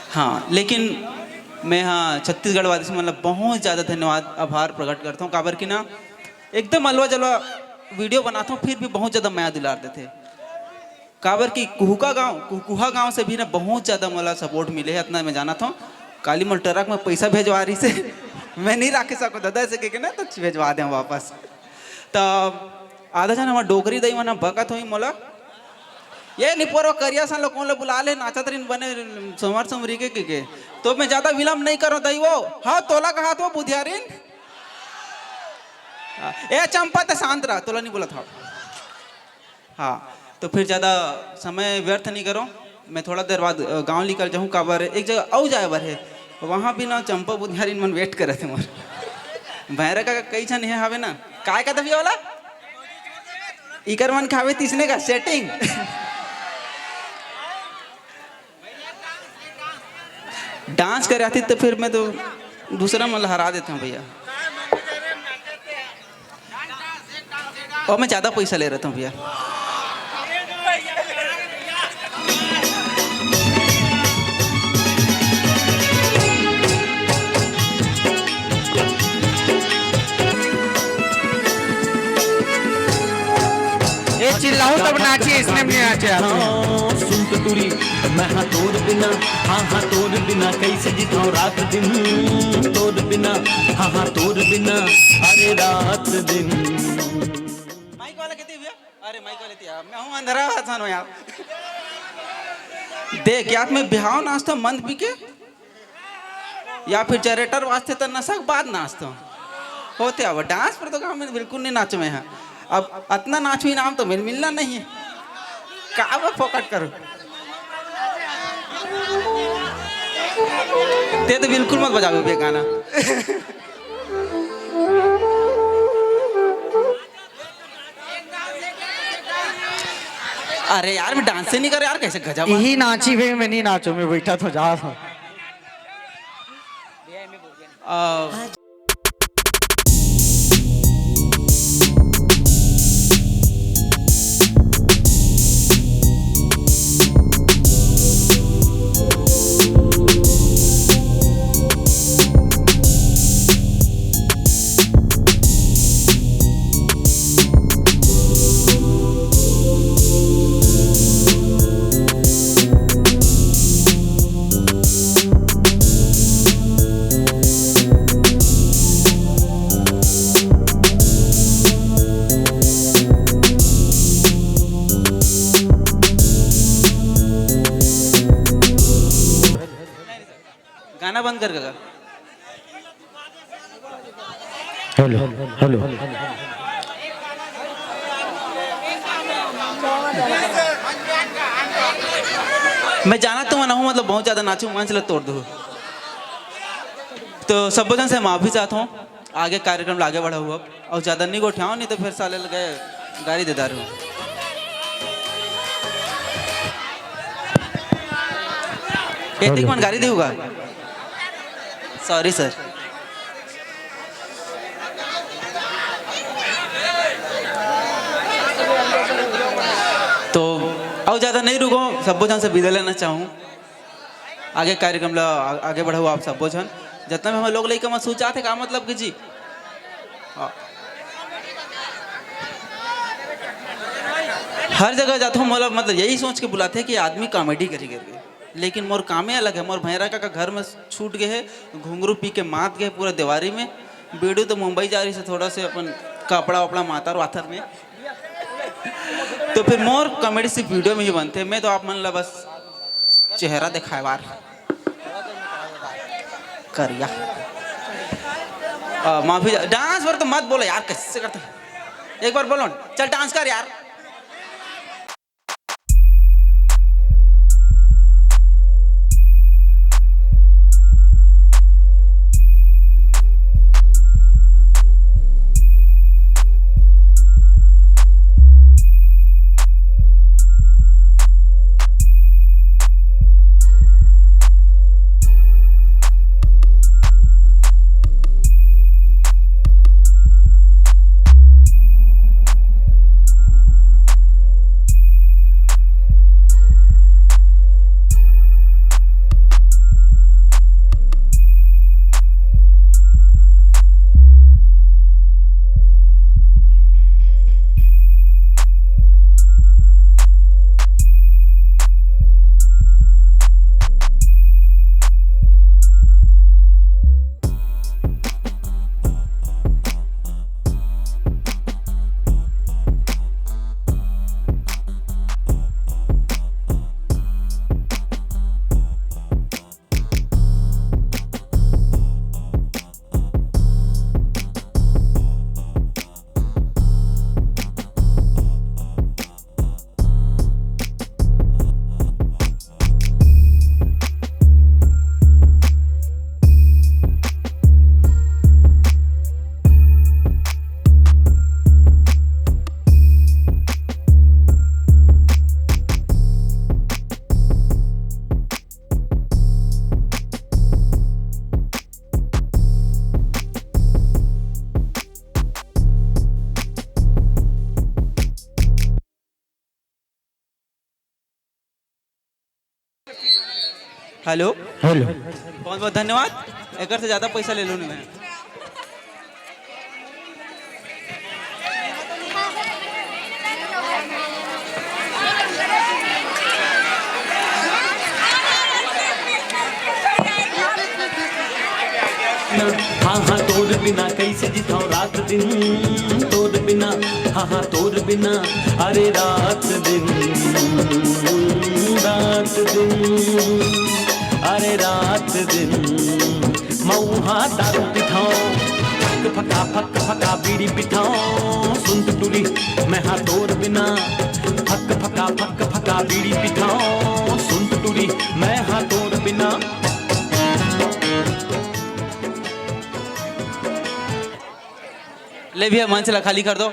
हाँ, लेकिन मैं हाँ छत्तीसगढ़ वासी से मतलब बहुत ज़्यादा धन्यवाद आभार प्रकट करता हूँ। काबर की ना एकदम अलवा जलवा वीडियो बनाता हूँ, फिर भी बहुत ज़्यादा माया दुलार देते। काबर की कुहा गांव से भी ना बहुत ज़्यादा मला सपोर्ट मिले है। इतना मैं जाना था काली मोल ट्रक में पैसा भेजवा रही से मैं नहीं रख सको दादा से के ना तो भेजवा दें वापस। तो आधा जन हमारा डोगरी दई मना बकत हुई मोला ये निपोरो करिया सन लोग कौन बुला ले नाचत रिन बने सोमवार सोमरी के तो मैं ज्यादा विलम्ब नहीं करो दई वो। हाँ तोला कहा तो बुधियारिन ए चंपा ते शांत रहा, तोला नहीं बोला था। हाँ तो फिर ज़्यादा समय व्यर्थ नहीं करो, मैं थोड़ा देर बाद गांव निकल जाऊँ। काबर एक जगह औ जाए बर है, वहाँ भी ना चंपा बुधियारिन मन वेट करे थे मोर भैरा का कई छन है हवे ना काय का दबिया वाला इकर मन खावे तीसने का सेटिंग डांस कर आती तो फिर मैं तो दूसरा मतलब हरा देता हूँ भैया। और मैं ज़्यादा पैसा ले रहा हूँ भैया। ये चिल्लाऊं तब नाचिए, इसने भी नाचे आते हैं। सुन के तुरी मैं हाँ तोड़ बिना, हाँ हाँ तोड़ बिना कैसे जिताऊं रात दिन, तोड़ बिना हाँ हाँ तोड़ बिना अरे रात दिन। माइक वाला कहती भैया, अरे माइक वाले थी मैं हूँ अंधेरा हसन हो यार। देख यार मैं बिहाव नाचता मंद पी के या फिर जनरेटर वास्ते तो नशा बाद नाचता हूँ होते अब डांस पर तो गाँव में बिल्कुल नहीं नाचो मैं। अब इतना नाचू इनाम तो मिल मिलना नहीं है, का मैं फोकट करूँ ते तो बिल्कुल मत बजाओ भैया गाना अरे यार मैं डांस से नहीं कर यार, कैसे गजब यही नाची भाई, मैं नहीं नाचू, मैं बैठा तो जा था। गाना बंद कर गया। हेलो हेलो मैं जाना तो मना हूँ मतलब बहुत ज्यादा नाचू मान चला तोड़ दो। तो सब वजन से माफी चाहता हूँ, आगे कार्यक्रम आगे बढ़ा हुआ और ज्यादा नहीं गोठियाओ नहीं तो फिर साले लगे गाड़ी दे दारू। एक मन गाड़ी देगा, सॉरी सर। तो और ज़्यादा नहीं रुको, सबो जन से विदा लेना चाहूँ, आगे कार्यक्रम ला आगे बढ़ाओ आप सबो जन जितना भी हम लोग लेके मैं सोचा थे का मतलब कि जी हर जगह जाता हूँ मतलब यही सोच के बुलाते हैं कि आदमी कॉमेडी करी करके, लेकिन मोर कामे अलग है। मोर भैरा का घर में छूट गए है, घुंघरू पी के मात गए पूरा दीवारी में, बेडू तो मुंबई जा रही से थोड़ा से अपन कपड़ा वपड़ा मातर वाथर में तो फिर मोर कॉमेडी सिर्फ वीडियो में ही बनते हैं। मैं तो आप मन ला बस चेहरा दिखाए बार करिया माफी। डांस पर तो मत बोलो यार, कैसे करते एक बार बोलो चल डांस कर यार। हेलो हेलो बहुत बहुत धन्यवाद। एक से ज्यादा पैसा ले लो नहीं मैं। हाँ हाँ तोर बिना कैसे जिताऊं रात दिन, तोर बिना हाँ हाँ तोर बिना अरे रात दिन, रात दिन, अरे रात दिन। मऊहा दारू पिठाऊं, फक फका बीड़ी पिठाऊं, सुन टुटुरी मैं हाँ तोर बिना, फक फका बीड़ी पिठाऊं, सुन टुटुरी मैं हाँ तोर बिना। ले भैया मंच ला खाली कर दो।